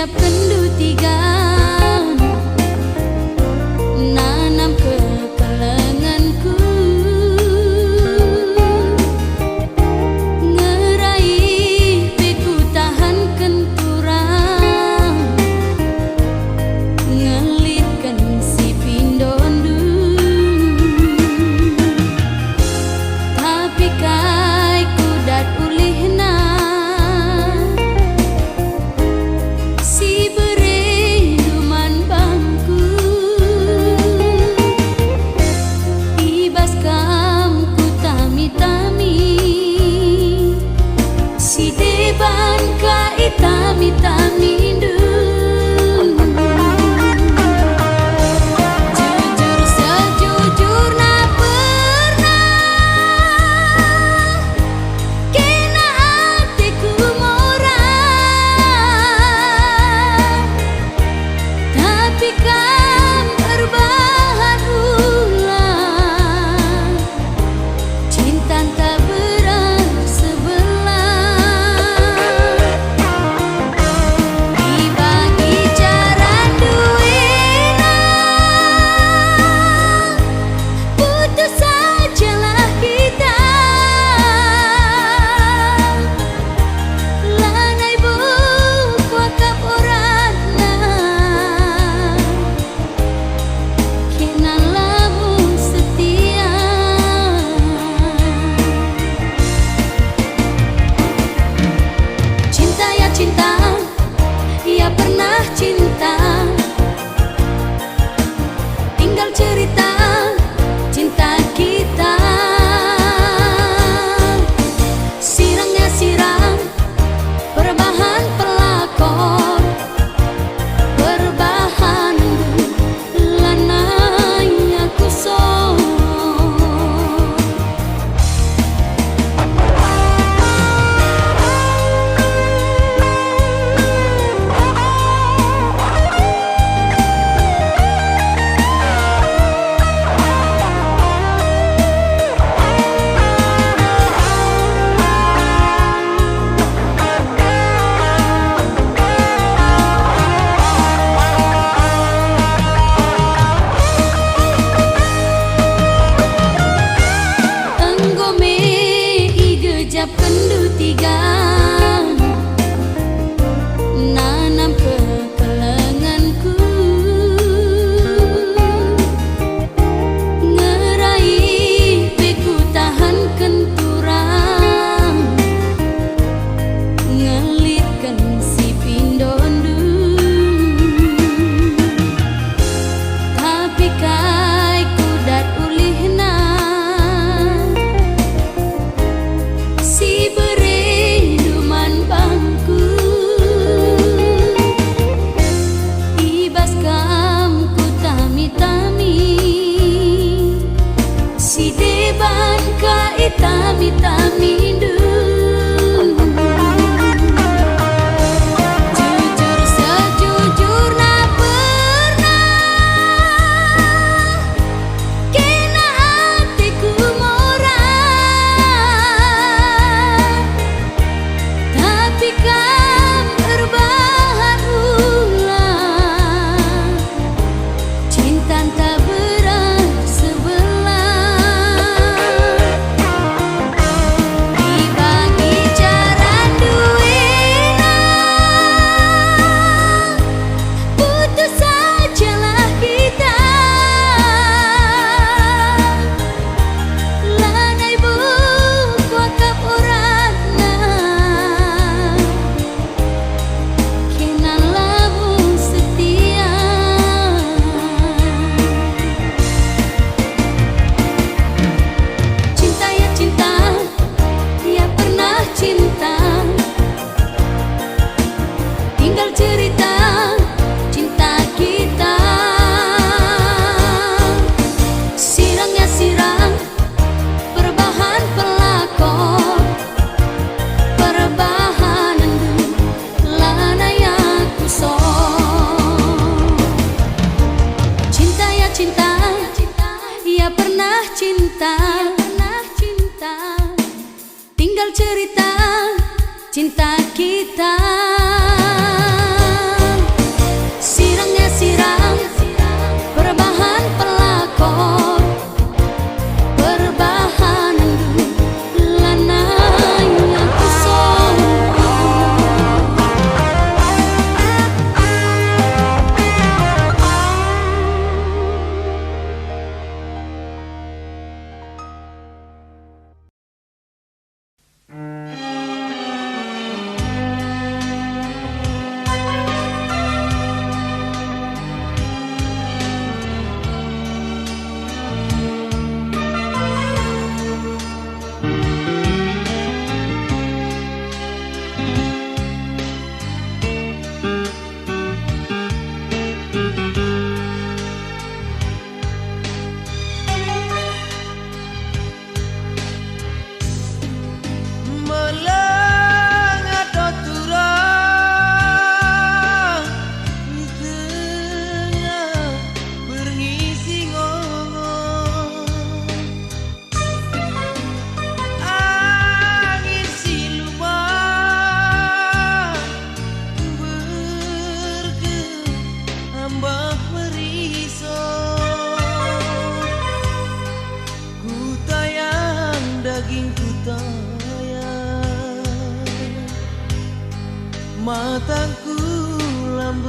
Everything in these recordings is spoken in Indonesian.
Digejap kendu tiga, nanam ke kelenganku, ngeraih peku tahan kenturang, ngelitkan si pindondu. Tapi kai kudat ulihna si bereduman bangku, ibas kam ku tami-tami, si deban ka itami-tami du. Jujur sejujurna pernah kena hatiku morang, tapi kan terbahan ulang, cinta tak bersebelah. Dibagi jaran duena, putus sajalah kita. Lanai buku akap orangna, kena lamun setia. Cinta ya cinta, ia pernah cinta, tinggal cerita cinta kita. Sirangnya sirang, perbahan pelakon, perbahan lanai aku son. Enggome igejap kendu tiga, nanam ke kelenganku, ngeraih peku tahan kenturang, ngelitkan si pindondu. Tapi kai kudat ulihna si bereduman bangku, ibas kam ku tami-tami, si deban ka itami-tami du. Jujur sejujurna pernah kena hatiku morang, tapi kan terbahan ulang, cinta tak bersebelah. Dibagi jaran duena, putus sajalah kita. Lanai buku akap orangna, kena lamun setia. Cinta ya cinta, ia pernah cinta, tinggal cerita cinta kita. Sirangnya sirang, perbahan pelakon, perbahan lanai aku son. Cinta ya cinta, ia pernah cinta, tinggal cerita cinta kita.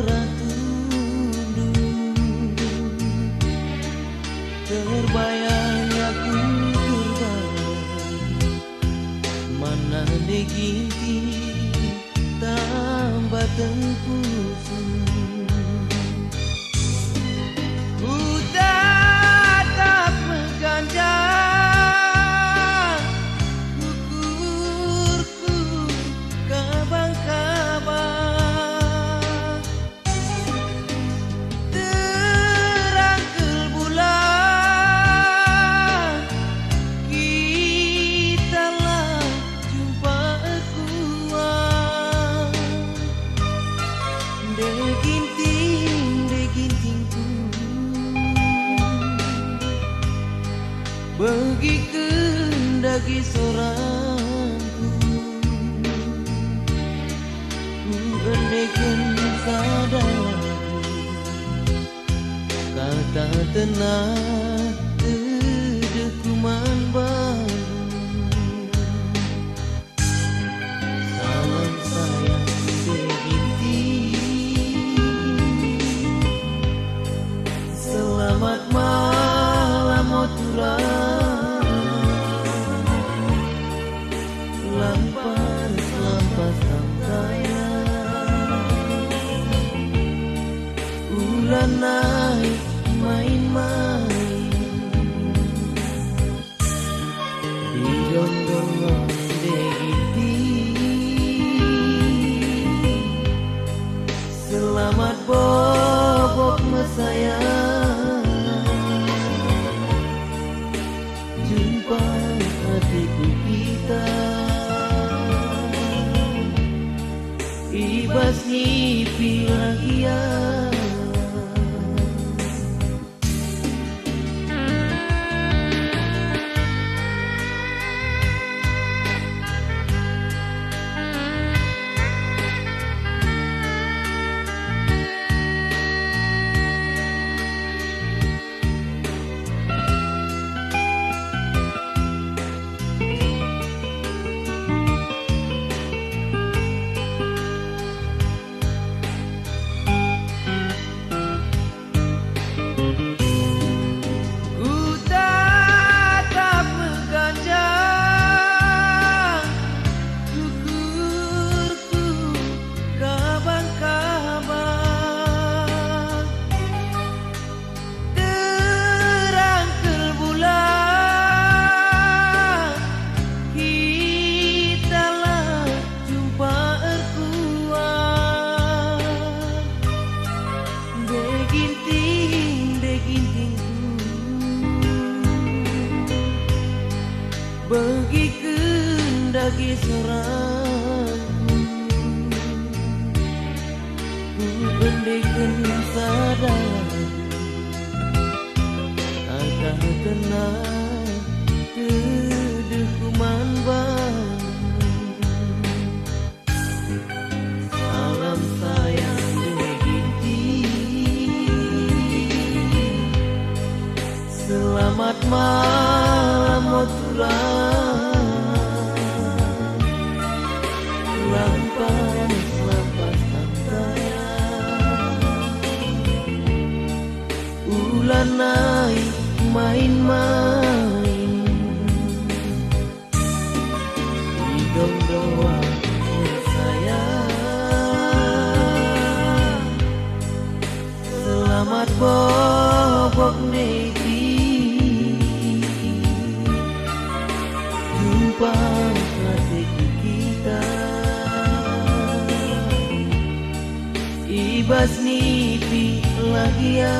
pernah tunduk, terbayang aku terbayang, mana deginti tambah tengkusu. Ku tatap mengganjal kukurku kabang-kabang, terang bulan kitalah jumpa kuat. Degintingku bagi kendagi sorangku, ku andaikan sadar kata tenang kedekuman baru. Salam sayang deginting, selamat malam otura, lampas sambayan, ulan naik main-main di dondong deginting, selamat bobok mesayang, jumpa hatiku kita, ibas nyipi lagi ya. Bagi kendagi sorangku, ku andaikan sadar akan tenang kedekuman baru. Salam sayang deginting, selamat malam otura, lampas sambayan, ulan naik main-main di dondong sayang, selamat bobok negi, jumpa hatiku kita, ibas nipi lagi ya.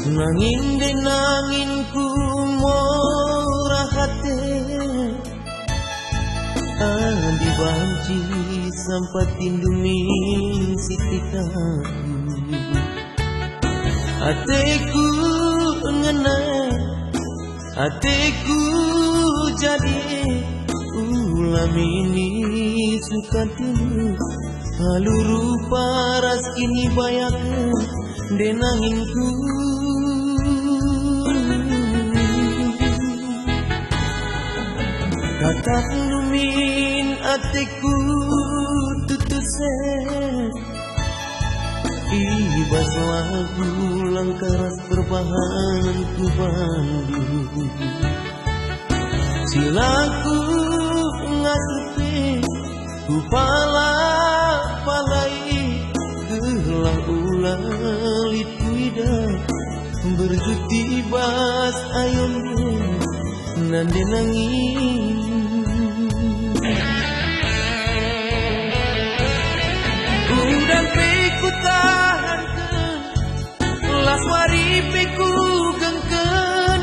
Nangin de nangin ku murah hati Adi banci sampai tindumin sitikaku Hatiku ngenai Hatiku jadi ulam ini suka tilu Halu rupa ras kini bayakan denanginku Katak numin hatiku tutuse Ibas lagu langkaras perbahanan ku bandu Silaku ngasupi ku palai gelah ulang lituida berjuti bas ayun nande nangin Udang piku tahankan las waripiku gengken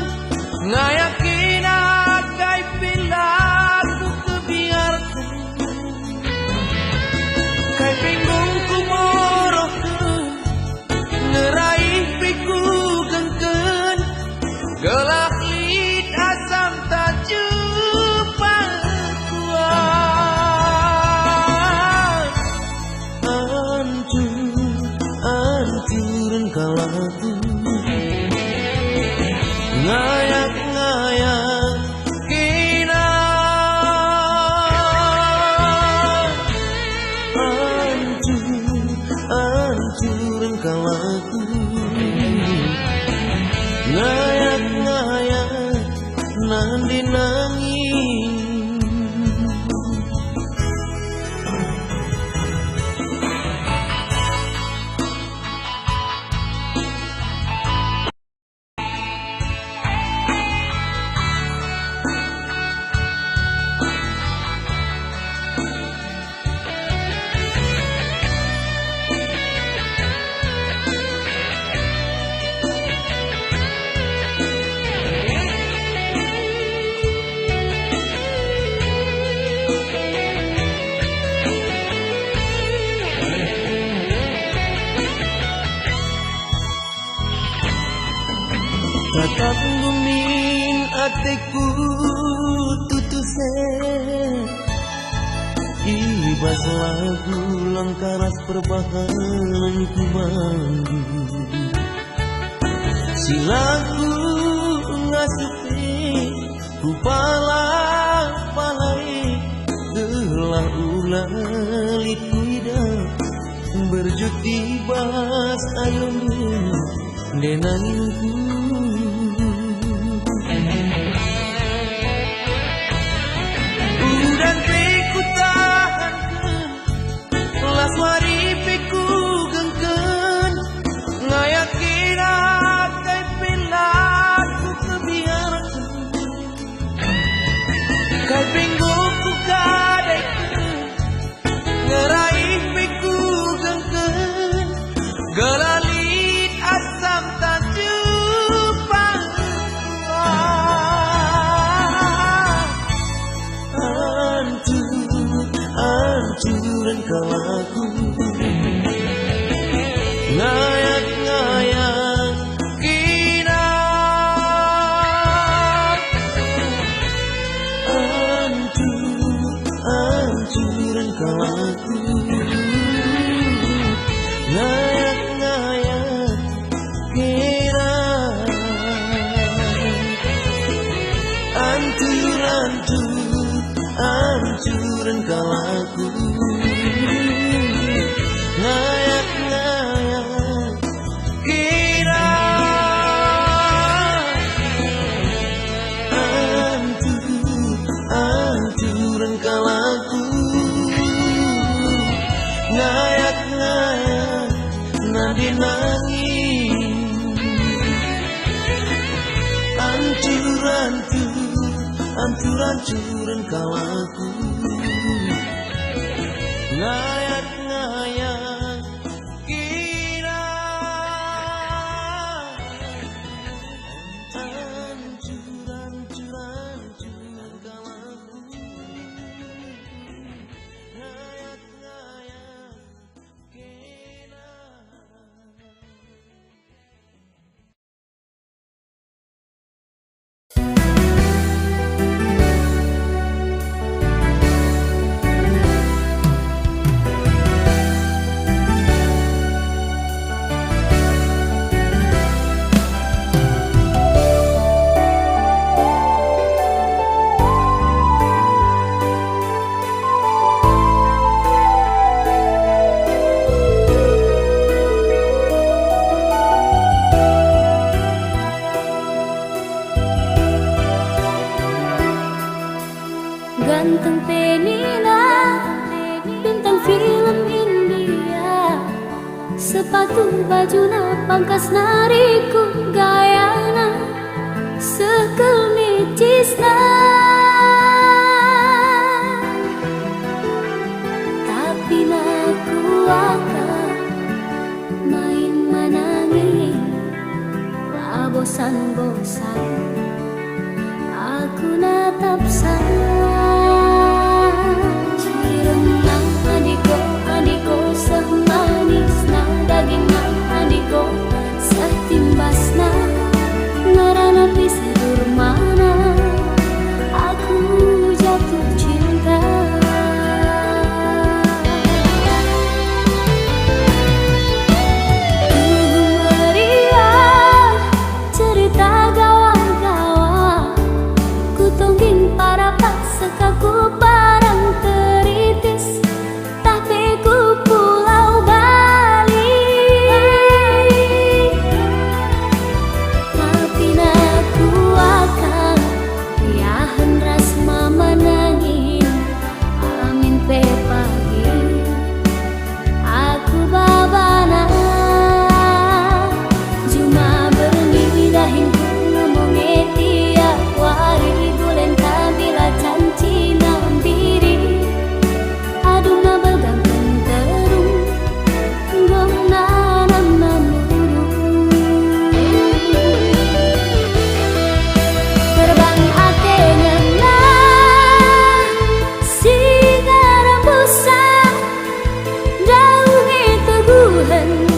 ngayakin akai pilaku kebiarkan kai bingung ku morohkan ngeraih piku gengken gelak lid asam tak jumpa kuat hancuran kalaku ngayak-ngayak kina hancuran kalaku ngayak-ngayak nandi nangin Tatap ngumin hatiku tutuse Ibas lagu langkaras perbahanan ku bandu Silaku ngasupi ku palai gelah ulang lituida berjuti bas ayun denanginku Udan piku tahankan las waripiku gengken ngayakin akai pilaku kebiarkan kai bingung ku kadaikan ngeraih piku gengken gelalit asam tak jumpa hancuran kalaku ngayak-ngayak kina hancuran kalaku ngayak-ngayak kina hancuran kalaku ngayak-ngayak kira hancuran kalaku ngayak-ngayak nadi nangin hancuran kalaku ngayak-ngayak kira sepatu bajuna pangkas nariku gayana sekel nicisna. Tapi naku akan main menangis bosan-bosan aku natap ciremang adiko semanisna dagingna adiko setimbasna ngarana pisah mana aku jatuh cinta. Sekaku parang teritis tapi ku pulau Bali. Tapi naku akan yahan ras mama nangin amin pe pagi aku babana cuma bermimpi dahin ku ngomong tiap wari gulen kabila Cina biri aduna bergantung terung gong nanam namuru terbang ate ngena singa rembusan daunge teguhan